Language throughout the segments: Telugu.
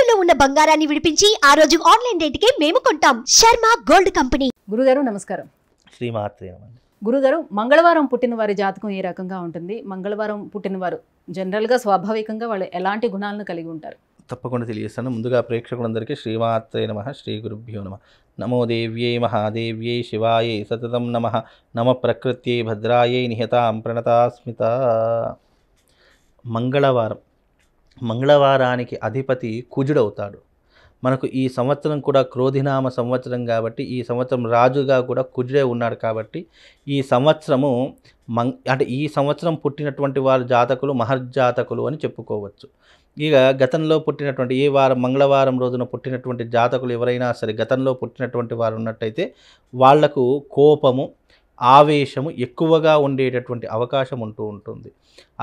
తాకట్టులో ఉన్న బంగారాన్ని విడిపించి ఆ రోజు ఆన్లైన్ రేటుకే మేము కొంటాం. Sharma gold company. గురుగారు నమస్కారం. శ్రీమాత్రే. గురుగారు, మంగళవారం పుట్టిన వారి జాతకం ఏ రకంగా ఉంటుంది? మంగళవారం పుట్టినవారు జనరల్గా స్వాభావికంగా వాళ్ళు ఎలాంటి గుణాలను కలిగి ఉంటారు? తప్పకుండా తెలియజేస్తాను. ముందుగా ప్రేక్షకులందరికీ శ్రీమాత్రే నమః, శ్రీ గురుభ్యో నమః. నమో దేవ్యై మహాదేవ్యై శివాయై సతతం నమః. నమ ప్రకృత్యై భద్రాయై నిహతాం ప్రణతాస్మిత. మంగళవారానికి అధిపతి కుజుడవుతాడు. మనకు ఈ సంవత్సరం కూడా క్రోధినామ సంవత్సరం కాబట్టి ఈ సంవత్సరం రాజుగా కూడా కుజుడే ఉన్నాడు. కాబట్టి ఈ సంవత్సరము అంటే ఈ సంవత్సరం పుట్టినటువంటి వారు జాతకులు మహర్జాతకులు అని చెప్పుకోవచ్చు. ఇక గతంలో పుట్టినటువంటి మంగళవారం రోజున పుట్టినటువంటి జాతకులు ఎవరైనా సరే గతంలో పుట్టినటువంటి వారు ఉన్నట్టయితే వాళ్లకు కోపము, ఆవేశము ఎక్కువగా ఉండేటటువంటి అవకాశం ఉంటుంది.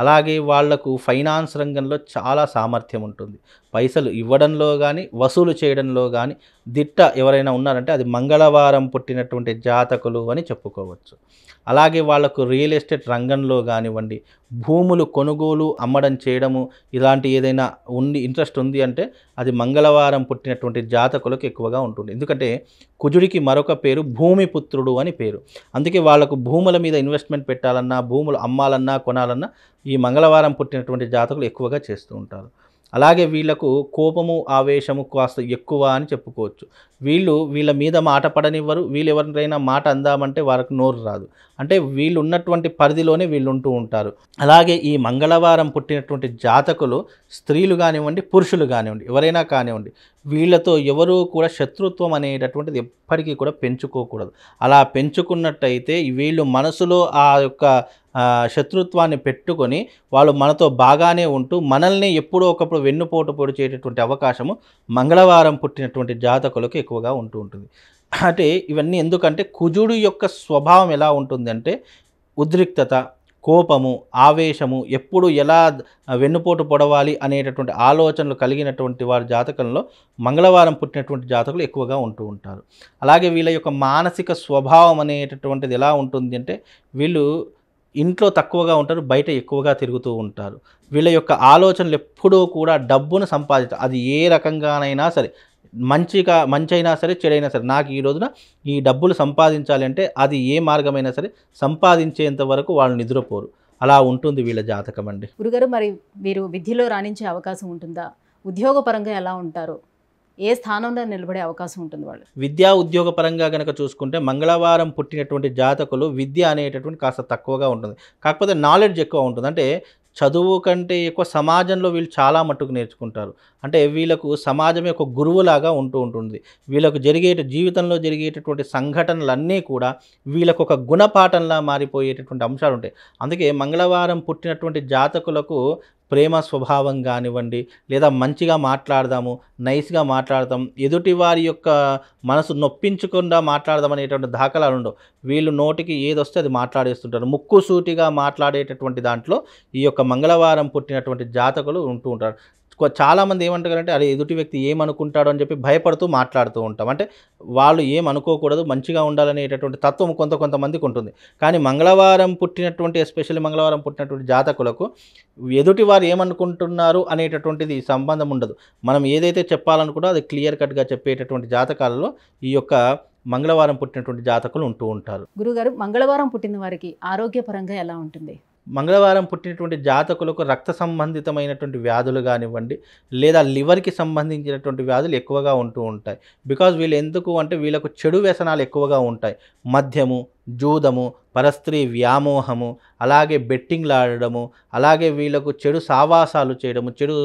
అలాగే వాళ్లకు ఫైనాన్స్ రంగంలో చాలా సామర్థ్యం ఉంటుంది. పైసలు ఇవ్వడంలో కానీ వసూలు చేయడంలో కానీ దిట్ట ఎవరైనా ఉన్నారంటే అది మంగళవారం పుట్టినటువంటి జాతకులు అని చెప్పుకోవచ్చు. అలాగే వాళ్లకు రియల్ ఎస్టేట్ రంగంలో కానివ్వండి, భూములు కొనుగోలు అమ్మడం చేయడము ఇలాంటి ఏదైనా ఇంట్రెస్ట్ ఉంది అంటే అది మంగళవారం పుట్టినటువంటి జాతకులకు ఎక్కువగా ఉంటుంది. ఎందుకంటే కుజుడికి మరొక పేరు భూమిపుత్రుడు అని పేరు. అందుకే వాళ్లకు భూముల మీద ఇన్వెస్ట్మెంట్ పెట్టాలన్నా, భూములు అమ్మాలన్నా, కొనాలన్నా ఈ మంగళవారం పుట్టినటువంటి జాతకులు ఎక్కువగా చేస్తూ ఉంటారు. అలాగే వీళ్లకు కోపము, ఆవేశము కాస్త ఎక్కువ అని చెప్పుకోవచ్చు. వీళ్ళ మీద మాట పడనివ్వరు. వీళ్ళు ఎవరినైనా మాట అందామంటే వారికి నోరు రాదు. అంటే వీళ్ళు ఉన్నటువంటి పరిధిలోనే వీళ్ళు ఉంటూ ఉంటారు. అలాగే ఈ మంగళవారం పుట్టినటువంటి జాతకులు స్త్రీలు కానివ్వండి, పురుషులు కానివ్వండి, ఎవరైనా కానివ్వండి, వీళ్ళతో ఎవరూ కూడా శత్రుత్వం అనేటటువంటిది ఎప్పటికీ కూడా పెంచుకోకూడదు. అలా పెంచుకున్నట్టయితే వీళ్ళు మనసులో ఆ యొక్క శత్రుత్వాన్ని పెట్టుకొని వాళ్ళు మనతో బాగానే ఉంటూ మనల్ని ఎప్పుడో ఒకప్పుడు వెన్నుపోటు పొడిచేటటువంటి అవకాశము మంగళవారం పుట్టినటువంటి జాతకులకు ఎక్కువగా ఉంటుంది. అంటే ఇవన్నీ ఎందుకంటే కుజుడు యొక్క స్వభావం ఎలా ఉంటుంది అంటే ఉద్రిక్తత, కోపము, ఆవేశము, ఎప్పుడు ఎలా వెన్నుపోటు పొడవాలి అనేటటువంటి ఆలోచనలు కలిగినటువంటి వారి జాతకంలో మంగళవారం పుట్టినటువంటి జాతకులు ఎక్కువగా ఉంటారు. అలాగే వీళ్ళ యొక్క మానసిక స్వభావం అనేటటువంటిది ఎలా ఉంటుంది అంటే వీళ్ళు ఇంట్లో తక్కువగా ఉంటారు, బయట ఎక్కువగా తిరుగుతూ ఉంటారు. వీళ్ళ యొక్క ఆలోచనలు ఎప్పుడూ కూడా డబ్బును సంపాదించాలి. అది ఏ రకంగానైనా సరే, మంచైనా సరే, చెడైనా సరే, నాకు ఈ రోజున ఈ డబ్బులు సంపాదించాలి అంటే అది ఏ మార్గమైనా సరే సంపాదించేంత వరకు వాళ్ళు నిద్రపోరు. అలా ఉంటుంది వీళ్ళ జాతకం అండి. గురుగారు, మరి మీరు విద్యలో రాణించే అవకాశం ఉంటుందా? ఉద్యోగపరంగా ఎలా ఉంటారు? ఏ స్థానంలో నిలబడే అవకాశం ఉంటుంది వాళ్ళు? విద్యా ఉద్యోగ పరంగా కనుక చూసుకుంటే మంగళవారం పుట్టినటువంటి జాతకులు విద్య అనేటటువంటి కాస్త తక్కువగా ఉంటుంది. కాకపోతే నాలెడ్జ్ ఎక్కువ ఉంటుంది. అంటే చదువు కంటే ఎక్కువ సమాజంలో వీళ్ళు చాలా మట్టుకు నేర్చుకుంటారు. అంటే వీళ్ళకు సమాజమే ఒక గురువులాగా ఉంటుంది. వీళ్ళకు జీవితంలో జరిగేటటువంటి సంఘటనలన్నీ కూడా వీళ్ళకు ఒక గుణపాఠంలా మారిపోయేటటువంటి అంశాలు ఉంటాయి. అందుకే మంగళవారం పుట్టినటువంటి జాతకులకు ప్రేమ స్వభావం కానివ్వండి, లేదా మంచిగా మాట్లాడదాము, నైస్గా మాట్లాడదాం, ఎదుటి వారి యొక్క మనసు నొప్పించకుండా మాట్లాడదాం అనేటువంటి దాఖలాలు ఉండవు. వీళ్ళు నోటికి ఏదొస్తే అది మాట్లాడేస్తుంటారు. ముక్కుసూటిగా మాట్లాడేటటువంటి దాంట్లో ఈ యొక్క మంగళవారం పుట్టినటువంటి జాతకులు ఉంటారు. చాలామంది ఏమంటారంటే అరే ఎదుటి వ్యక్తి ఏమనుకుంటాడో అని చెప్పి భయపడుతూ మాట్లాడుతూ ఉంటాం. అంటే వాళ్ళు ఏమనుకోకూడదు, మంచిగా ఉండాలనేటటువంటి తత్వం కొంతమందికి ఉంటుంది. కానీ ఎస్పెషల్లీ మంగళవారం పుట్టినటువంటి జాతకులకు ఎదుటి వారు ఏమనుకుంటున్నారు అనేటటువంటిది సంబంధం ఉండదు. మనం ఏదైతే చెప్పాలనుకుంటో అది క్లియర్ కట్గా చెప్పేటటువంటి జాతకాలలో ఈ యొక్క మంగళవారం పుట్టినటువంటి జాతకులు ఉంటారు. గురుగారు, మంగళవారం పుట్టిన వారికి ఆరోగ్యపరంగా ఎలా ఉంటుంది? మంగళవారం పుట్టినటువంటి జాతకులకు రక్త సంబంధితమైనటువంటి వ్యాధులు కానివ్వండి, లేదా లివర్కి సంబంధించినటువంటి వ్యాధులు ఎక్కువగా ఉంటాయి. బికాజ్ వీళ్ళు ఎందుకు అంటే వీళ్ళకు చెడు వ్యసనాలు ఎక్కువగా ఉంటాయి. మద్యము, జూదము, పరస్త్రీ వ్యామోహము, అలాగే బెట్టింగ్లు ఆడడము, అలాగే వీళ్ళకు చెడు సావాసాలు చేయడము, చెడు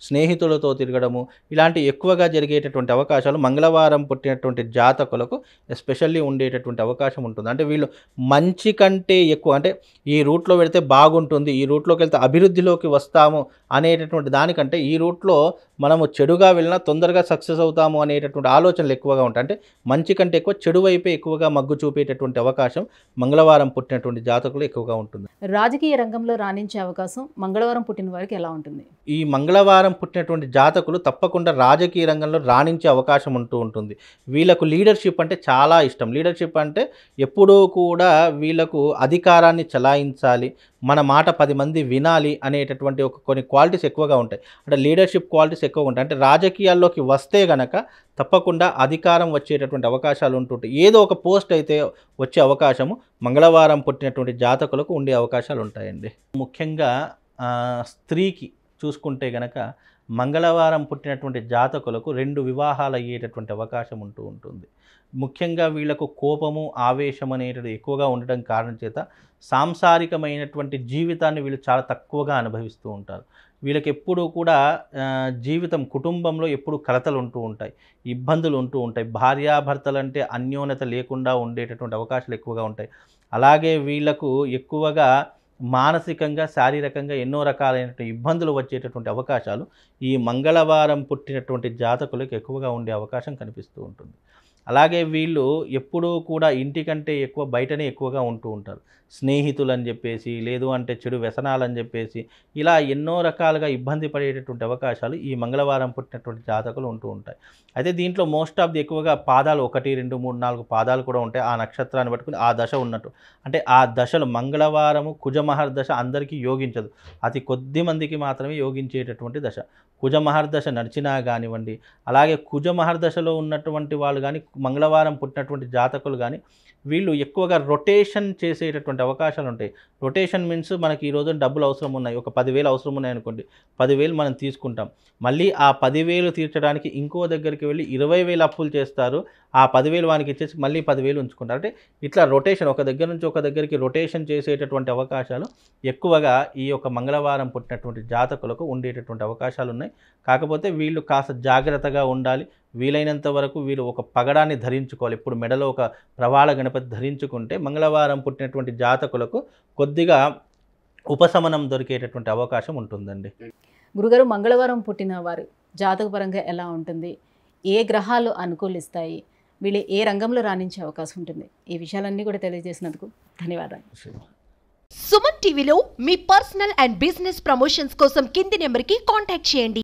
స్నేహితులతో తిరగడము, ఇలాంటి ఎక్కువగా జరిగేటటువంటి అవకాశాలు మంగళవారం పుట్టినటువంటి జాతకులకు ఎస్పెషల్లీ ఉండేటటువంటి అవకాశం ఉంటుంది. అంటే వీళ్ళు మంచి కంటే ఎక్కువ అంటే ఈ రూట్లో వెళితే బాగుంటుంది, ఈ రూట్లోకి వెళ్తే అభివృద్ధిలోకి వస్తాము అనేటటువంటి దానికంటే ఈ రూట్లో మనము చెడుగా వెళ్ళినా తొందరగా సక్సెస్ అవుతాము అనేటటువంటి ఆలోచనలు ఎక్కువగా ఉంటాయి. అంటే మంచి కంటే ఎక్కువ చెడు వైపే ఎక్కువగా మగ్గు చూపేటటువంటి అవకాశం మంగళవారం పుట్టినటువంటి జాతకులు ఎక్కువగా ఉంటుంది. రాజకీయ రంగంలో రాణించే అవకాశం మంగళవారం పుట్టిన వారికి ఎలా ఉంటుంది? ఈ మంగళవారం పుట్టినటువంటి జాతకులు తప్పకుండా రాజకీయ రంగంలో రాణించే అవకాశం ఉంటుంది. వీళ్ళకు లీడర్షిప్ అంటే చాలా ఇష్టం. లీడర్షిప్ అంటే ఎప్పుడూ కూడా వీళ్ళకు అధికారాన్ని చలాయించాలి, మన మాట 10 మంది వినాలి అనేటటువంటి కొన్ని క్వాలిటీస్ ఎక్కువగా ఉంటాయి. అంటే లీడర్షిప్ క్వాలిటీస్ ఎక్కువగా ఉంటాయి. అంటే రాజకీయాల్లోకి వస్తే గనక తప్పకుండా అధికారం వచ్చేటటువంటి అవకాశాలు ఉంటుంటాయి. ఏదో ఒక పోస్ట్ అయితే వచ్చే అవకాశము మంగళవారం పుట్టినటువంటి జాతకులకు ఉండే అవకాశాలు ఉంటాయండి. ముఖ్యంగా స్త్రీకి చూసుకుంటే గనక మంగళవారం పుట్టినటువంటి జాతకులకు 2 వివాహాలు అయ్యేటటువంటి అవకాశం ఉంటుంది. ముఖ్యంగా వీళ్లకు కోపము, ఆవేశం అనేటిది ఎక్కువగా ఉండడం కారణం చేత సాంసారికమైనటువంటి జీవితాన్ని వీళ్ళు చాలా తక్కువగా అనుభవిస్తూ ఉంటారు. వీళ్ళకి ఎప్పుడూ కూడా జీవితం, కుటుంబంలో ఎప్పుడు కలతలు ఉంటూ ఉంటాయి, ఇబ్బందులు ఉంటూ ఉంటాయి. భార్యాభర్తలంటే అన్యోన్యత లేకుండా ఉండేటటువంటి అవకాశాలు ఎక్కువగా ఉంటాయి. అలాగే వీళ్లకు ఎక్కువగా మానసికంగా, శారీరకంగా ఎన్నో రకాలైనటువంటి ఇబ్బందులు వచ్చేటటువంటి అవకాశాలు ఈ మంగళవారం పుట్టినటువంటి జాతకులకు ఎక్కువగా ఉండే అవకాశం కనిపిస్తూ ఉంటుంది. అలాగే వీళ్ళు ఎప్పుడూ కూడా ఇంటికంటే ఎక్కువ బయటనే ఎక్కువగా ఉంటూ ఉంటారు. స్నేహితులు అని చెప్పేసి, లేదు అంటే చెడు వ్యసనాలని చెప్పేసి, ఇలా ఎన్నో రకాలుగా ఇబ్బంది పడేటటువంటి అవకాశాలు ఈ మంగళవారం పుట్టినటువంటి జాతకులు ఉంటూ ఉంటాయి. అయితే దీంట్లో మోస్ట్ ఆఫ్ ది ఎక్కువగా పాదాలు 1, 2, 3, 4 పాదాలు కూడా ఉంటాయి. ఆ నక్షత్రాన్ని పట్టుకుని ఆ దశ ఉన్నట్టు, అంటే ఆ దశలు మంగళవారము కుజమహర్దశ అందరికీ యోగించదు, అతి కొద్ది మందికి మాత్రమే యోగించేటటువంటి దశ. కుజమహర్దశ నడిచినా కానివ్వండి, అలాగే కుజమహర్దశలో ఉన్నటువంటి వాళ్ళు కానీ, మంగళవారం పుట్టినటువంటి జాతకులు కానీ, వీళ్ళు ఎక్కువగా రొటేషన్ చేసేటటువంటి అవకాశాలు ఉంటాయి. రొటేషన్ మీన్స్ మనకి ఈరోజు డబ్బులు అవసరం ఉన్నాయి, ఒక 10,000 అవసరం ఉన్నాయి అనుకోండి, 10,000 మనం తీసుకుంటాం, మళ్ళీ ఆ 10,000 తీర్చడానికి ఇంకో దగ్గరికి వెళ్ళి 20,000 అప్పులు చేస్తారు, ఆ 10,000 వానికి ఇచ్చేసి మళ్ళీ 10,000 ఉంచుకుంటారు. అంటే ఇట్లా రొటేషన్, ఒక దగ్గర నుంచి ఒక దగ్గరికి రొటేషన్ చేసేటటువంటి అవకాశాలు ఎక్కువగా ఈ యొక్క మంగళవారం పుట్టినటువంటి జాతకులకు ఉండేటటువంటి అవకాశాలు ఉన్నాయి. కాకపోతే వీళ్ళు కాస్త జాగ్రత్తగా ఉండాలి. వీలైనంత వరకు వీళ్ళు ఒక పగడాన్ని ధరించుకోవాలి. ఇప్పుడు మెడలో ఒక ప్రవాళ గణపతి ధరించుకుంటే మంగళవారం పుట్టినటువంటి జాతకులకు కొద్దిగా ఉపశమనం దొరికేటటువంటి అవకాశం ఉంటుందండి. గురుగారు, మంగళవారం పుట్టిన వారు జాతకపరంగా ఎలా ఉంటుంది, ఏ గ్రహాలు అనుకూలిస్తాయి, వీళ్ళు ఏ రంగంలో రాణించే అవకాశం ఉంటుంది, ఈ విషయాలన్నీ కూడా తెలియజేసినందుకు ధన్యవాదాలు. సుమన్ టీవీలో మీ పర్సనల్ అండ్ బిజినెస్ ప్రమోషన్స్ కోసం కింది నెంబర్కి కాంటాక్ట్ చేయండి.